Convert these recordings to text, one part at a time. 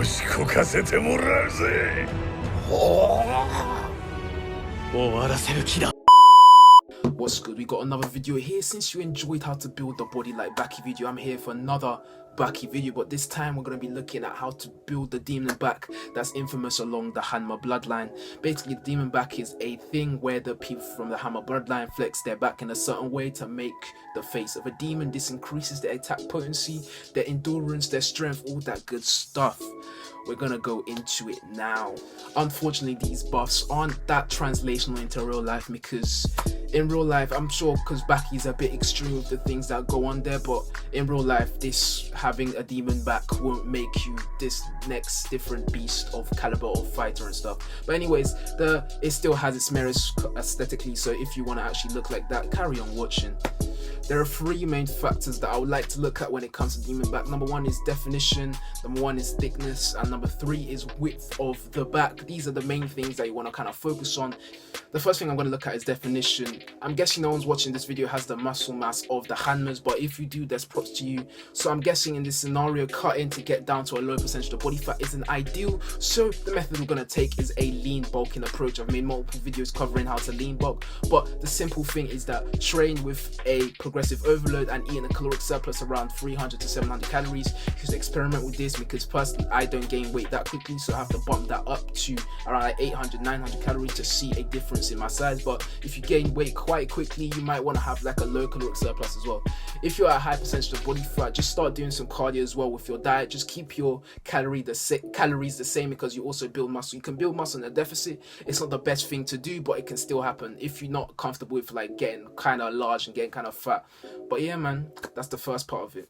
しこかせてもらうぜ。終わらせる気だ。 What's good? We got another video here. Since you enjoyed how to build the body like Baki video, I'm here for another Baki video, but this time we're going to be looking at how to build the demon back that's infamous along the Hanma bloodline. Basically, the demon back is a thing where the people from the Hanma bloodline flex their back in a certain way to make the face of a demon. This increases their attack potency, their endurance, their strength, all that good stuff. We're gonna go into it now. Unfortunately, these buffs aren't that translational into real life, because in real life, I'm sure because Baki's a bit extreme with the things that go on there, but in real life, this having a demon back won't make you this next different beast of caliber of fighter and stuff. But anyways, it still has its merits aesthetically, so if you want to actually look like that, carry on watching. There are three main factors that I would like to look at when it comes to demon back. Number one is definition, number one is thickness, and number three is width of the back. These are the main things that you want to kind of focus on. The first thing I'm going to look at is definition. I'm guessing no one's watching this video has the muscle mass of the Hanmas, but if you do, there's props to you. So I'm guessing in this scenario, cutting to get down to a low percentage of body fat isn't ideal. So the method we're going to take is a lean bulking approach. I've made multiple videos covering how to lean bulk, but the simple thing is that train with a progressive overload and eating a caloric surplus around 300 to 700 calories. Just experiment with this, because personally I don't gain weight that quickly, so I have to bump that up to around like 800 900 calories to see a difference in my size. But if you gain weight quite quickly, you might want to have like a low caloric surplus as well. If you're at a high percentage of body fat, just start doing some cardio as well with your diet. Just keep your calories the same, because you also build muscle. You can build muscle in a deficit. It's not the best thing to do, but it can still happen if you're not comfortable with like getting kind of large and getting kind of fat. But yeah, man, that's the first part of it.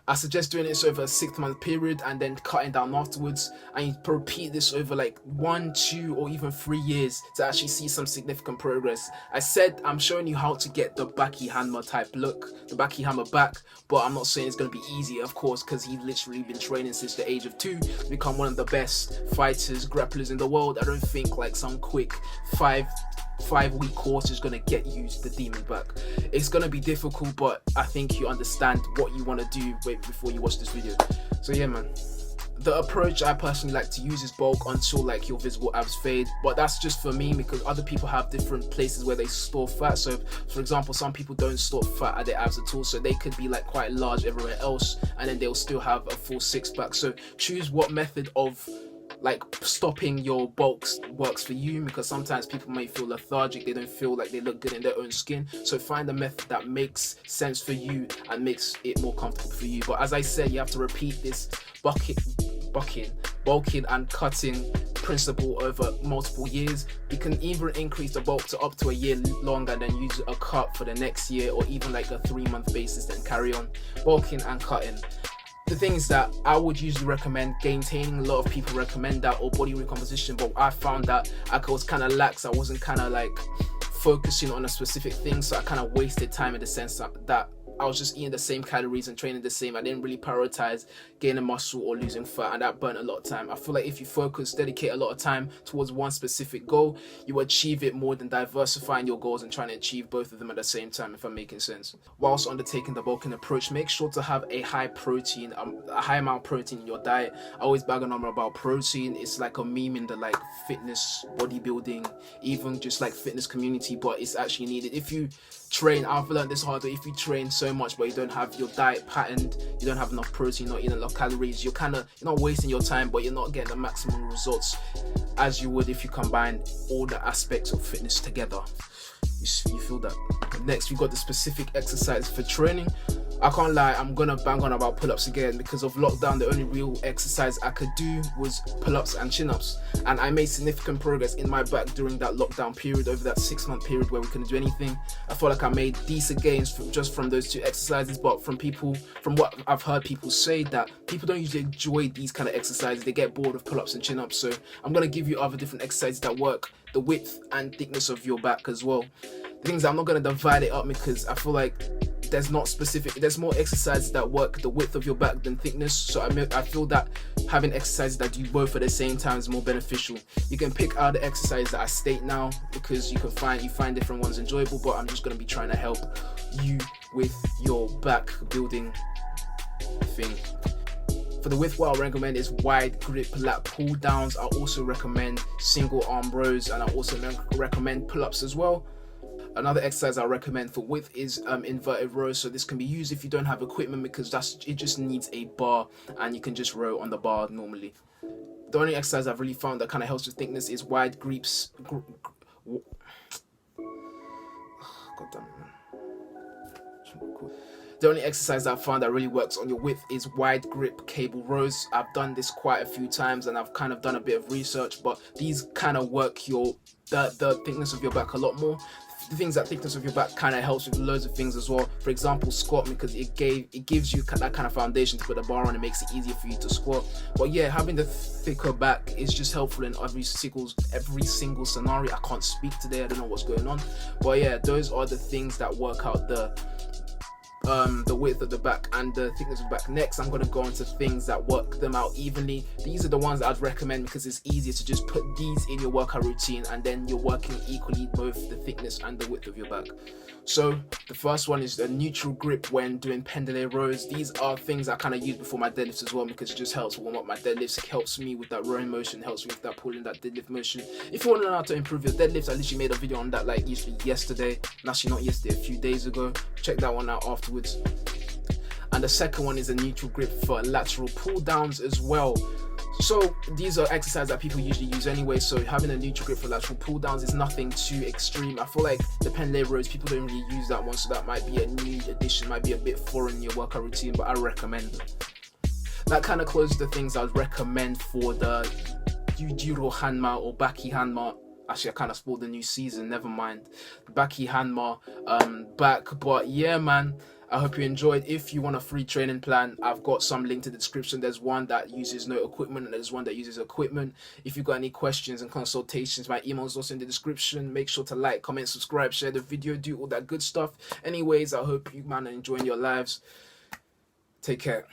I suggest doing this over a 6-month period and then cutting down afterwards, and you repeat this over like 1, 2 or even 3 years to actually see some significant progress. I said I'm showing you how to get the Baki Hanma type look, the Baki Hanma back, but I'm not saying it's going to be easy, of course, because he's literally been training since the age of 2 to become one of the best fighters, grapplers in the world. I don't think like some quick 5-week course is gonna get you the demon back. It's gonna be difficult, but I think you understand what you want to do before you watch this video. So yeah, man, the approach I personally like to use is bulk until like your visible abs fade, but that's just for me, because other people have different places where they store fat. So for example, some people don't store fat at their abs at all, so they could be like quite large everywhere else and then they'll still have a full 6-pack. So choose what method of like stopping your bulks works for you, because sometimes people may feel lethargic, they don't feel like they look good in their own skin. So find a method that makes sense for you and makes it more comfortable for you. But as I said, you have to repeat this bulking and cutting principle over multiple years. You can even increase the bulk to up to a year long and then use a cut for the next year, or even like a 3-month basis, then carry on bulking and cutting. The thing is that I would usually recommend maintaining. A lot of people recommend that, or body recomposition, but I found that I was kind of lax. I wasn't kind of like focusing on a specific thing, so I kind of wasted time in the sense that I was just eating the same calories and training the same. I didn't really prioritize gaining muscle or losing fat, and that burnt a lot of time. I feel like if you dedicate a lot of time towards one specific goal, you achieve it more than diversifying your goals and trying to achieve both of them at the same time, if I'm making sense. Whilst undertaking the bulking approach, make sure to have a high amount of protein in your diet. I always bag on about protein. It's like a meme in the like fitness, bodybuilding, even just like fitness community, but it's actually needed. If you train, I've learned this hard way, if you train so much but you don't have your diet patterned, you don't have enough protein, not eating enough calories, you're not wasting your time, but you're not getting the maximum results as you would if you combine all the aspects of fitness together. You feel that? Next, we got the specific exercise for training. I can't lie, I'm gonna bang on about pull-ups again. Because of lockdown, the only real exercise I could do was pull-ups and chin-ups, and I made significant progress in my back during that lockdown period, over that 6-month period where we couldn't do anything. I felt like I made decent gains just from those 2 exercises, but from what I've heard people say, that people don't usually enjoy these kind of exercises. They get bored of pull-ups and chin-ups, so I'm gonna give you other different exercises that work the width and thickness of your back as well. The things I'm not gonna divide it up, because I feel like there's more exercises that work the width of your back than thickness. So I feel that having exercises that do both at the same time is more beneficial. You can pick out the exercises that I state now, because you find different ones enjoyable, but I'm just going to be trying to help you with your back building thing. For the width, what I recommend is wide grip lat pull downs. I also recommend single arm rows, and I also recommend pull-ups as well. Another exercise I recommend for width is inverted rows. So this can be used if you don't have equipment, because it just needs a bar and you can just row on the bar normally. The only exercise I've really found that kind of helps with thickness is wide grips. God damn it, man. The only exercise I've found that really works on your width is wide grip cable rows. I've done this quite a few times and I've kind of done a bit of research, but these kind of work the thickness of your back a lot more. The things that thickness of your back kind of helps with loads of things as well. For example, squat, because it gives you that kind of foundation to put the bar on. It makes it easier for you to squat. But yeah, having the thicker back is just helpful in every single scenario. I can't speak today, I don't know what's going on, but yeah, those are the things that work out the width of the back and the thickness of the back. Next, I'm going to go into things that work them out evenly. These are the ones that I'd recommend because it's easier to just put these in your workout routine, and then you're working equally both the thickness and the width of your back. So the first one is the neutral grip when doing pendulum rows. These are things I kind of use before my deadlifts as well, because it just helps warm up my deadlifts. It helps me with that rowing motion, helps me with that pulling, that deadlift motion. If you want to know how to improve your deadlifts, I literally made a video on that like yesterday. And actually not yesterday, a few days ago. Check that one out afterwards. And the second one is a neutral grip for lateral pull downs as well. So these are exercises that people usually use anyway, so having a neutral grip for lateral pull downs is nothing too extreme. I feel like the pendulum rows, people don't really use that one, so that might be a new addition, might be a bit foreign in your workout routine, but I recommend them. That kind of closes the things I would recommend for the Yujiro Hanma or Baki Hanma. Actually, I kind of spoiled the new season, never mind. Baki Hanma back, but yeah, man. I hope you enjoyed. If you want a free training plan, I've got some link to the description. There's one that uses no equipment and there's one that uses equipment. If you've got any questions and consultations, my email is also in the description. Make sure to like, comment, subscribe, share the video, do all that good stuff. Anyways, I hope you man are enjoying your lives. Take care.